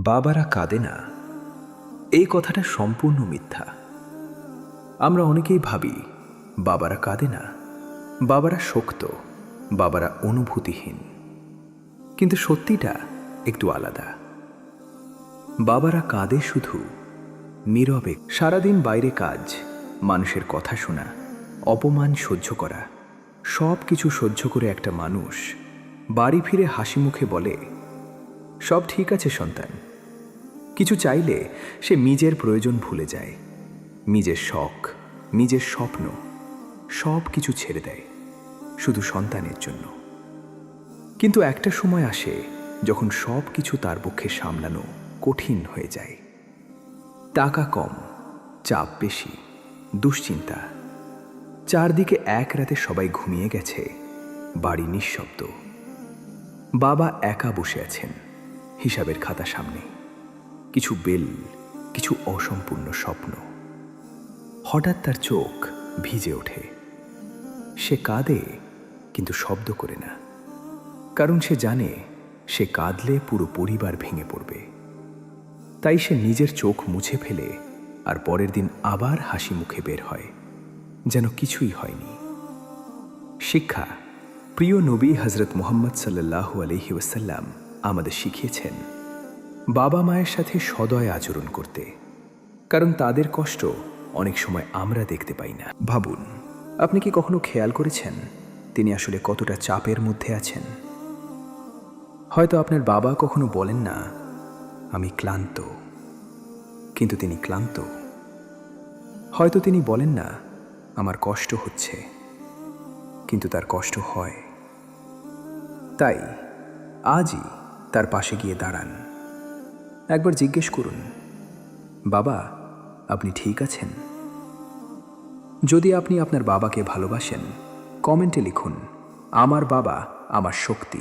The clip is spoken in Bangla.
বাবারা কাঁদে না, এই কথাটা সম্পূর্ণ মিথ্যা। আমরা অনেকেই ভাবি বাবারা কাঁদে না, বাবারা শক্ত, বাবারা অনুভূতিহীন। কিন্তু সত্যিটা একটু আলাদা। বাবারা কাঁদে শুধু নীরবে। সারাদিন বাইরে কাজ, মানুষের কথা শোনা, অপমান সহ্য করা, সব কিছু সহ্য করে একটা মানুষ বাড়ি ফিরে হাসি মুখে বলে, সব ঠিক আছে সন্তান। কিছু চাইলে সে নিজের প্রয়োজন ভুলে যায়, নিজের শখ, নিজের স্বপ্ন সব কিছু ছেড়ে দেয় শুধু সন্তানের জন্য। কিন্তু একটা সময় আসে যখন সব কিছু তার পক্ষে সামলানো কঠিন হয়ে যায়। টাকা কম, চাপ বেশি, দুশ্চিন্তা, চারদিকে এক রাতে সবাই ঘুমিয়ে গেছে, বাড়ি নিঃশব্দ। বাবা একা বসে আছেন হিসাবের খাতা সামনে, কিছু বেল, কিছু অসম্পূর্ণ স্বপ্ন। হঠাৎ তার চোখ ভিজে ওঠে। সে কাঁদে, কিন্তু শব্দ করে না, কারণ সে জানে সে কাঁদলে পুরো পরিবার ভেঙে পড়বে। তাই সে নিজের চোখ মুছে ফেলে আর পরের দিন আবার হাসি মুখে বের হয়, যেন কিছুই হয়নি। শিক্ষা। প্রিয় নবী হজরত মুহাম্মদ সাল্লাল্লাহু আলাইহি ওয়াসাল্লাম আমাদের শিখিয়েছেন বাবা মায়ের সাথে সদয় আচরণ করতে, কারণ তাদের কষ্ট অনেক সময় আমরা দেখতে পাই না। ভাবুন, আপনি কি কখনো খেয়াল করেছেন তিনি আসলে কতটা চাপের মধ্যে আছেন? হয়তো আপনার বাবা কখনো বলেন না আমি ক্লান্ত, কিন্তু তিনি ক্লান্ত। হয়তো তিনি বলেন না আমার কষ্ট হচ্ছে, কিন্তু তার কষ্ট হয়। তাই আজই তার পাশে গিয়ে দাঁড়ান। একবার জিজ্ঞেস করুন, বাবা আপনি ঠিক আছেন? যদি আপনি আপনার বাবাকে ভালোবাসেন, কমেন্টে লিখুন, আমার বাবা আমার শক্তি।